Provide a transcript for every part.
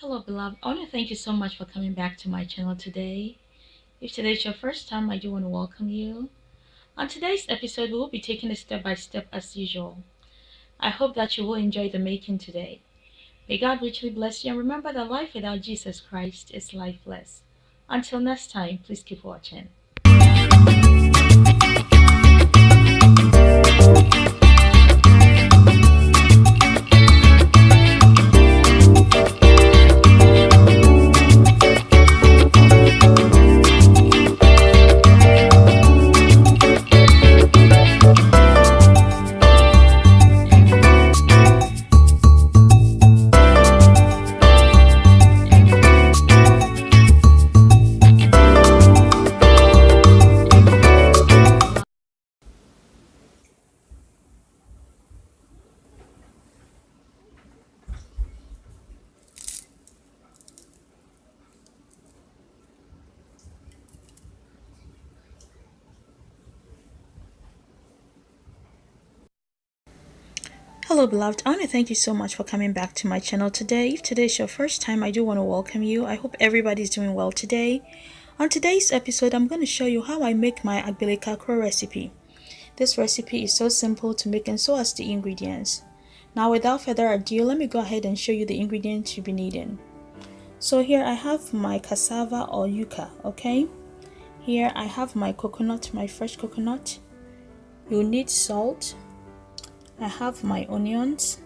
Hello, beloved. I want to thank you so much for coming back to my channel today. If today is your first time, I do want to welcome you. On today's episode, we will be taking it step by step as usual. I hope that you will enjoy the making today. May God richly bless you, and remember that life without Jesus Christ is lifeless. Until next time, please keep watching. Hello, beloved. I want to thank you so much for coming back to my channel today. If today is your first time, I do want to welcome you. I hope everybody's doing well today. On today's episode, I'm going to show you how I make my Abgeli Kakro recipe. This recipe is so simple to make and so are the ingredients. Now, without further ado, let me go ahead and show you the ingredients you'll be needing. So here I have my cassava or yuca, okay? Here I have my coconut, my fresh coconut. You'll need salt. I have my onions.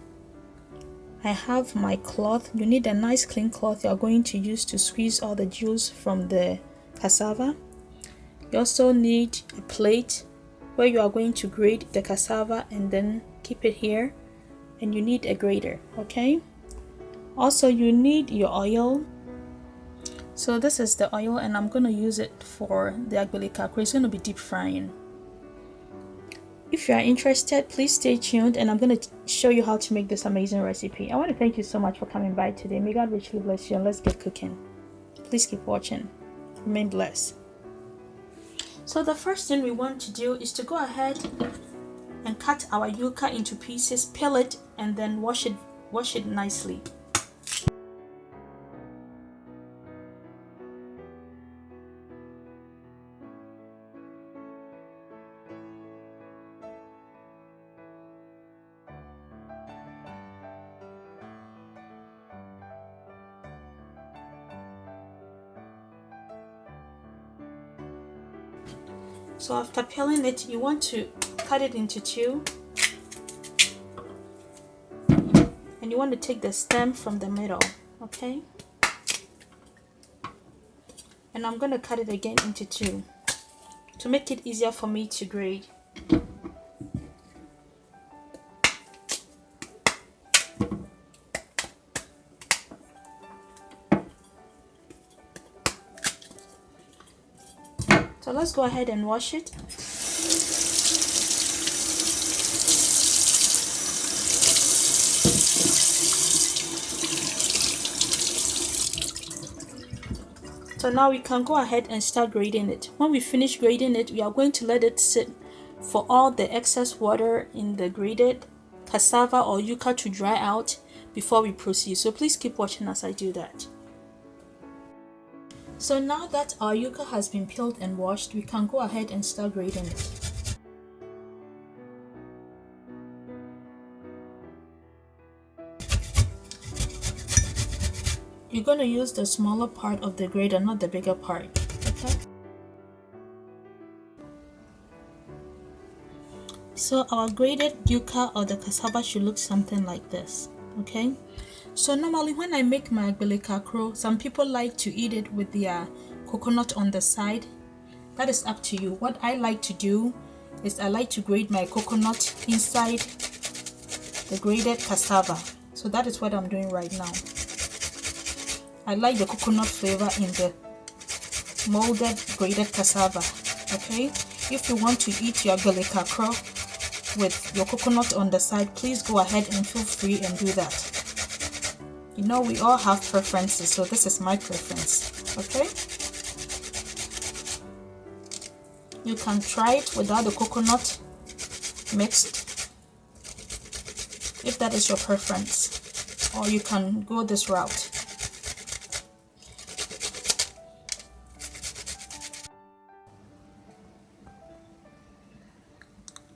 I have my cloth. You need a nice clean cloth you are going to use to squeeze all the juice from the cassava. You also need a plate where you are going to grate the cassava and then keep it here. And you need a grater, okay? Also, you need your oil. So this is the oil and I'm going to use it for the Abgeli Kakro. It's going to be deep frying. If you are interested, please stay tuned and I'm going to show you how to make this amazing recipe. I want to thank you so much for coming by today. May God richly bless you and let's get cooking. Please keep watching. Remain blessed. So the first thing we want to do is to go ahead and cut our yuca into pieces, peel it, and then wash it nicely. So after peeling it, you want to cut it into two. And you want to take the stem from the middle, okay? And I'm going to cut it again into two to make it easier for me to grate. So let's go ahead and wash it. So now we can go ahead and start grating it. When we finish grating it, we are going to let it sit for all the excess water in the grated cassava or yuca to dry out before we proceed. So please keep watching as I do that. So now that our yuca has been peeled and washed, we can go ahead and start grating it. You're going to use the smaller part of the grater, not the bigger part, okay? So our grated yuca or the cassava should look something like this, okay? So normally when I make my Abgeli Kakro, some people like to eat it with their coconut on the side. That is up to you. What I like to do is I like to grate my coconut inside the grated cassava. So that is what I'm doing right now. I like the coconut flavor in the molded grated cassava, okay? If you want to eat your Abgeli Kakro with your coconut on the side, please go ahead and feel free and do that. You know, we all have preferences, so this is my preference, okay? You can try it without the coconut mixed if that is your preference, or you can go this route.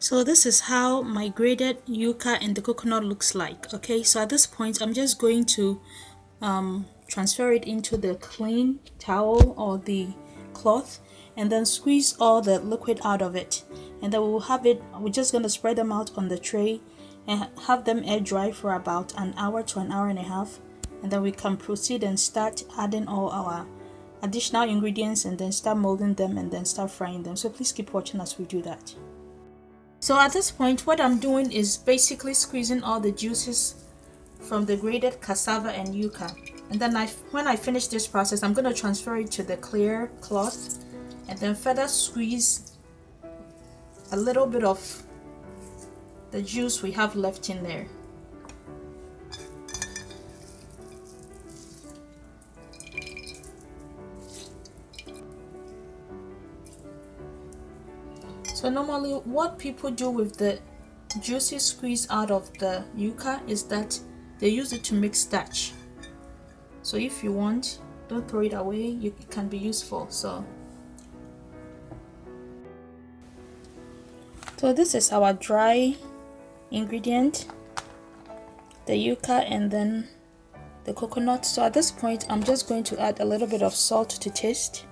So this is how my grated yuca and the coconut looks like. Okay, so at this point I'm just going to transfer it into the clean towel or the cloth and then squeeze all the liquid out of it, and then we're just going to spread them out on the tray and have them air dry for about an hour to an hour and a half, and then we can proceed and start adding all our additional ingredients and then start molding them and then start frying them. So please keep watching as we do that. So at this point what I'm doing is basically squeezing all the juices from the grated cassava and yuca, and then when I finish this process I'm going to transfer it to the clear cloth and then further squeeze a little bit of the juice we have left in there. So normally what people do with the juicy squeeze out of the yuca is that they use it to make starch. So if you want, don't throw it away, it can be useful. So this is our dry ingredient, the yuca and then the coconut. So at this point I'm just going to add a little bit of salt to taste,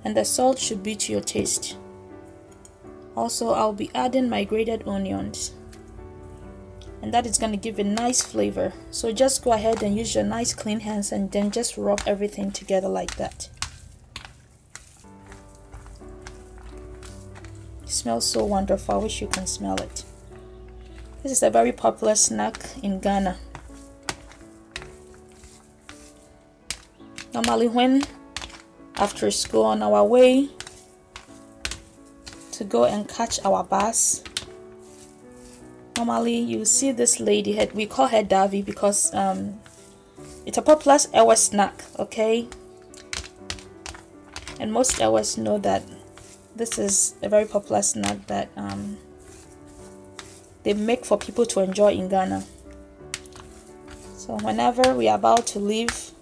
and the salt should be to your taste. Also I'll be adding my grated onions, and that is going to give a nice flavor. So just go ahead and use your nice clean hands and then just rub everything together like that. It smells so wonderful. I wish you can smell it. This is a very popular snack in Ghana. Normally when after school on our way to go and catch our bus, normally you see this lady, we call her Davi because it's a popular Ewa snack, okay? And most Ewas know that this is a very popular snack that they make for people to enjoy in Ghana. So whenever we are about to leave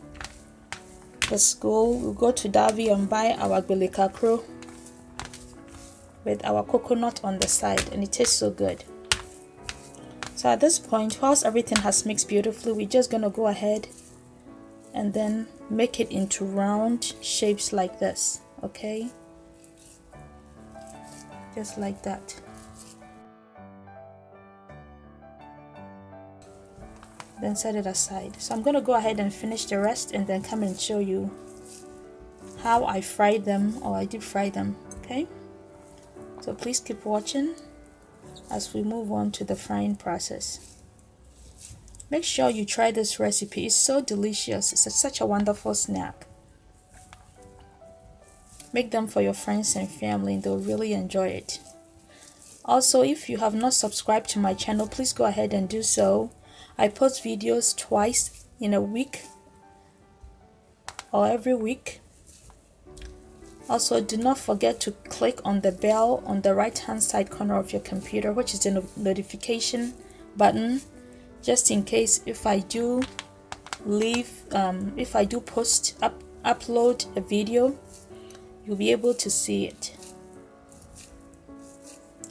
the school, we'll go to Davi and buy our Abgeli Kakro with our coconut on the side, and it tastes so good. So at this point, whilst everything has mixed beautifully, we're just gonna go ahead and then make it into round shapes like this, okay? Just like that. Then set it aside. So I'm gonna go ahead and finish the rest and then come and show you how I fried them, or I deep fry them, okay? So please keep watching as we move on to the frying process. Make sure you try this recipe. It's so delicious. It's such a wonderful snack. Make them for your friends and family. They'll really enjoy it. Also, if you have not subscribed to my channel, please go ahead and do so. I post videos twice in a week or every week. Also, do not forget to click on the bell on the right hand side corner of your computer, which is the notification button, just in case if I do upload a video, you'll be able to see it.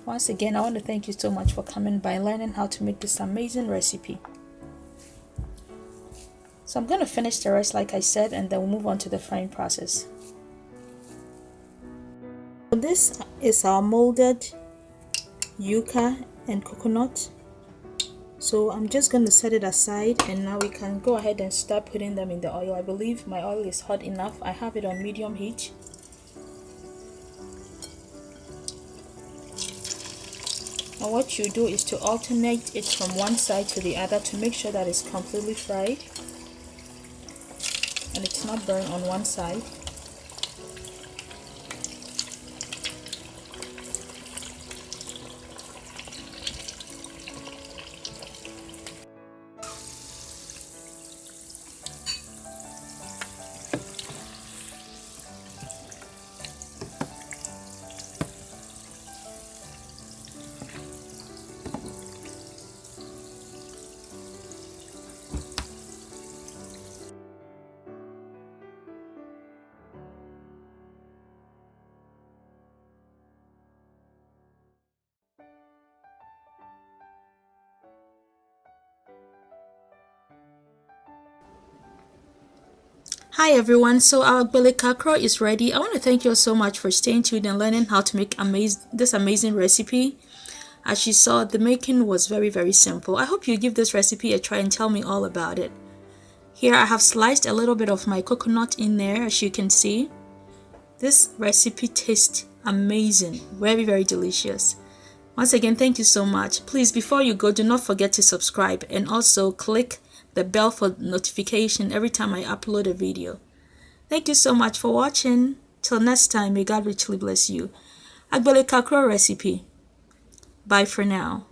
Once again, I want to thank you so much for coming by and learning how to make this amazing recipe. So I'm going to finish the rest like I said, and then we'll move on to the frying process. This is our molded yuca and coconut. So I'm just going to set it aside, and now we can go ahead and start putting them in the oil. I believe my oil is hot enough. I have it on medium heat. And what you do is to alternate it from one side to the other to make sure that it's completely fried and it's not burned on one side. Hi everyone, so our Abgeli Kakro is ready. I want to thank you all so much for staying tuned and learning how to make this amazing recipe. As you saw, the making was very simple. I hope you give this recipe a try and tell me all about it. Here I have sliced a little bit of my coconut in there, as you can see. This recipe tastes amazing, very delicious. Once again, thank you so much. Please, before you go, do not forget to subscribe and also click the bell for notification every time I upload a video. Thank you so much for watching. Till next time, may God richly bless you. Abgeli Kakro recipe. Bye for now.